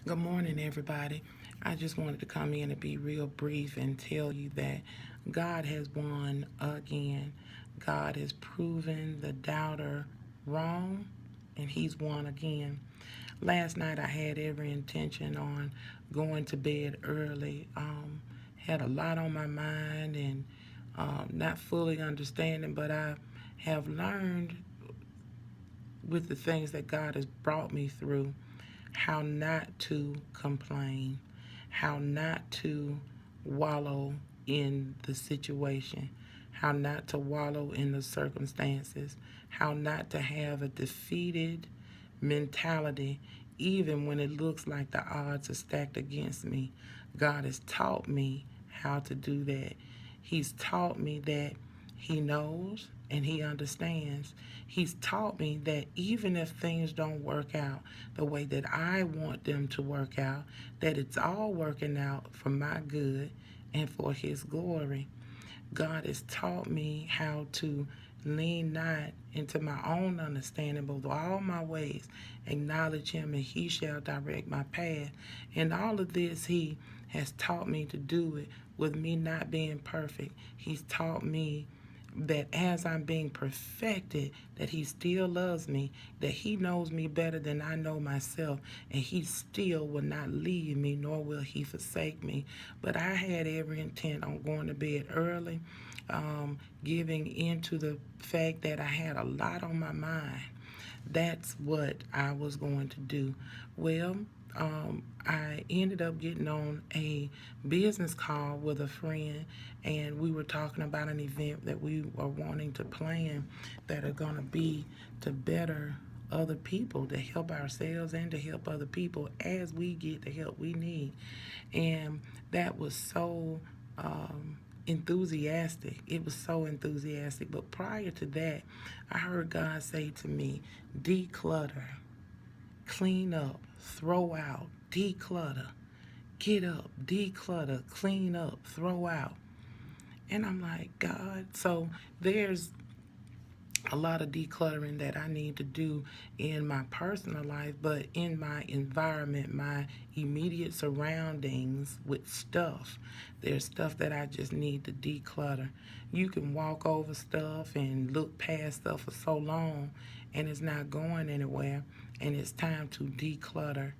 Good morning, everybody. I just wanted to come in and be real brief and tell you that God has won again. God has proven the doubter wrong, and He's won again. Last night, I had every intention on going to bed early. Had a lot on my mind and not fully understanding, but I have learned with the things that God has brought me through how not to complain, how not to wallow in the situation, how not to wallow in the circumstances, how not to have a defeated mentality even when it looks like the odds are stacked against me. God has taught me how to do that. He's taught me that He knows and He understands. He's taught me that even if things don't work out the way that I want them to work out, that it's all working out for my good and for His glory. God has taught me how to lean not into my own understanding, but with all my ways acknowledge Him, and He shall direct my path. And all of this, He has taught me to do it with me not being perfect. He's taught me that as I'm being perfected, that He still loves me, that He knows me better than I know myself, and He still will not leave me, nor will He forsake me. But I had every intent on going to bed early, giving into the fact that I had a lot on my mind. That's what I was going to do. Well, I ended up getting on a business call with a friend, and we were talking about an event that we are wanting to plan that are going to be to better other people, to help ourselves and to help other people as we get the help we need. And that was so enthusiastic. It was so enthusiastic. But prior to that, I heard God say to me, declutter, clean up, throw out, declutter, get up, declutter, clean up, throw out. And I'm like, God, so there's a lot of decluttering that I need to do in my personal life, but in my environment, my immediate surroundings with stuff. There's stuff that I just need to declutter. You can walk over stuff and look past stuff for so long and it's not going anywhere, and it's time to declutter.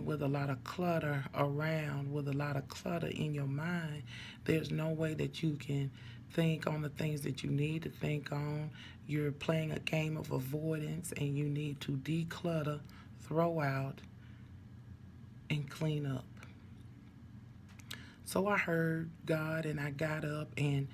With a lot of clutter around, with a lot of clutter in your mind, there's no way that you can think on the things that you need to think on. You're playing a game of avoidance, and you need to declutter, throw out, and clean up. So I heard God and I got up, and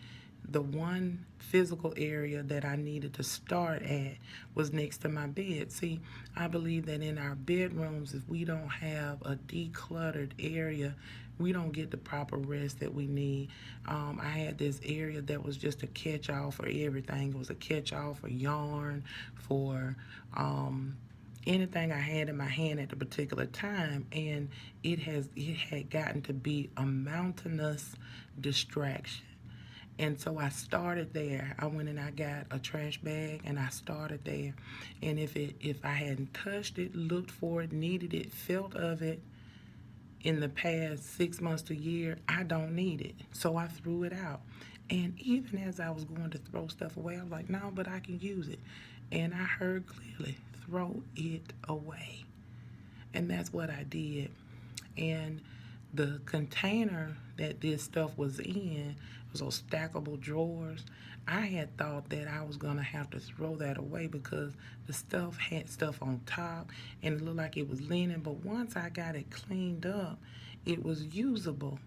the one physical area that I needed to start at was next to my bed. See, I believe that in our bedrooms, if we don't have a decluttered area, we don't get the proper rest that we need. I had this area that was just a catch-all for everything. It was a catch-all for yarn, for anything I had in my hand at the particular time, and it had gotten to be a mountainous distraction. And so I started there. I went and I got a trash bag and I started there. And if I hadn't touched it, looked for it, needed it, felt of it in the past 6 months to a year, I don't need it. So I threw it out. And even as I was going to throw stuff away, I was like, no, but I can use it. And I heard clearly, throw it away. And that's what I did. And the container that this stuff was in was those stackable drawers. I had thought that I was going to have to throw that away because the stuff had stuff on top and it looked like it was leaning. But once I got it cleaned up, it was usable.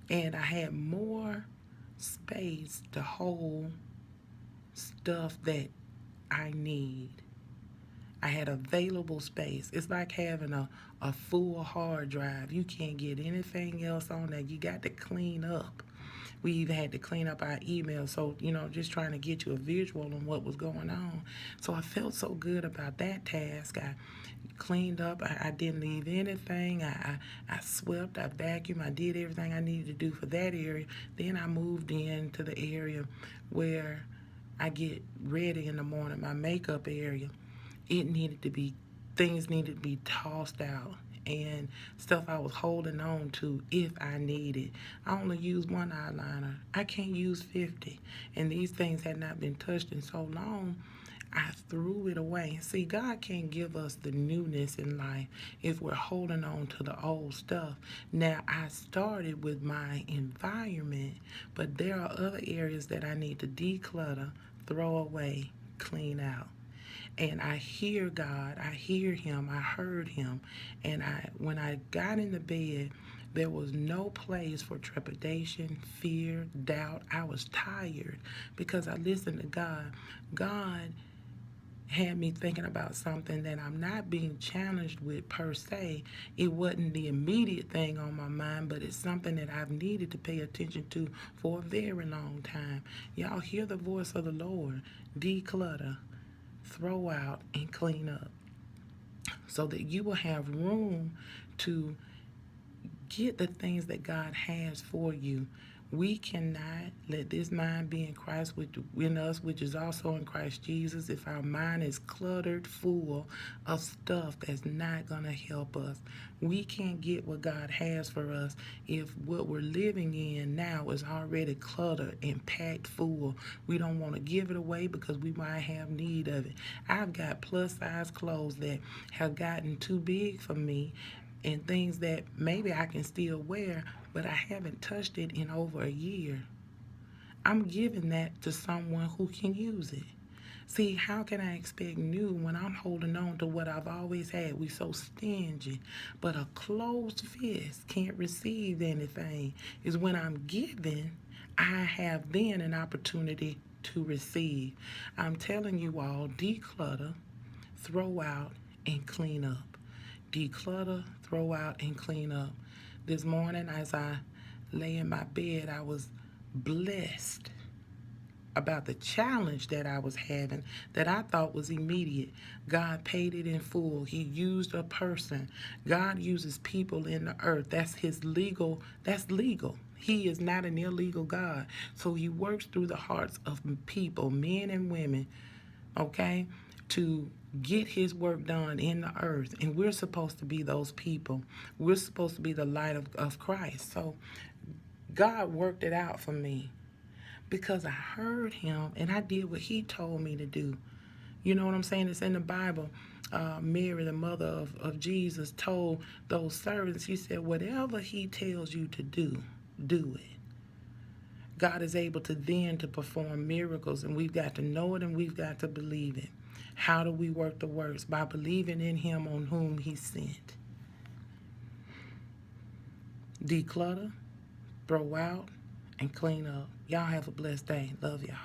And I had more space to hold stuff that I need. I had available space. It's like having a full hard drive. You can't get anything else on there. You got to clean up. We even had to clean up our email. So, just trying to get you a visual on what was going on. So I felt so good about that task. I cleaned up. I didn't leave anything. I swept, I vacuumed, I did everything I needed to do for that area. Then I moved into the area where I get ready in the morning, my makeup area. It needed to be, things needed to be tossed out and stuff I was holding on to if I needed. I only use one eyeliner. I can't use 50. And these things had not been touched in so long, I threw it away. See, God can't give us the newness in life if we're holding on to the old stuff. Now, I started with my environment, but there are other areas that I need to declutter, throw away, clean out. And I hear God, I hear him, I heard him. And when I got into bed, there was no place for trepidation, fear, doubt. I was tired because I listened to God. God had me thinking about something that I'm not being challenged with per se. It wasn't the immediate thing on my mind, but it's something that I've needed to pay attention to for a very long time. Y'all hear the voice of the Lord. Declutter, throw out, and clean up so that you will have room to get the things that God has for you. We cannot let this mind be in Christ, in us, which is also in Christ Jesus. If our mind is cluttered, full of stuff that's not going to help us, we can't get what God has for us if what we're living in now is already cluttered and packed full. We don't want to give it away because we might have need of it. I've got plus size clothes that have gotten too big for me, and things that maybe I can still wear, but I haven't touched it in over a year. I'm giving that to someone who can use it. See, how can I expect new when I'm holding on to what I've always had? We so stingy. But a closed fist can't receive anything. Is when I'm giving, I have then an opportunity to receive. I'm telling you all, declutter, throw out, and clean up. Declutter, throw out, and clean up. This morning, as I lay in my bed, I was blessed about the challenge that I was having that I thought was immediate. God paid it in full. He used a person. God uses people in the earth. That's legal. He is not an illegal God. So he works through the hearts of people, men and women, okay, to get his work done in the earth. And we're supposed to be those people. We're supposed to be the light of Christ. So God worked it out for me because I heard him and I did what he told me to do. You know what I'm saying? It's in the Bible. Mary, the mother of Jesus, told those servants, she said, whatever he tells you to do, do it. God is able to then to perform miracles, and we've got to know it and we've got to believe it. How do we work the works? By believing in him on whom he sent. Declutter, throw out, and clean up. Y'all have a blessed day. Love y'all.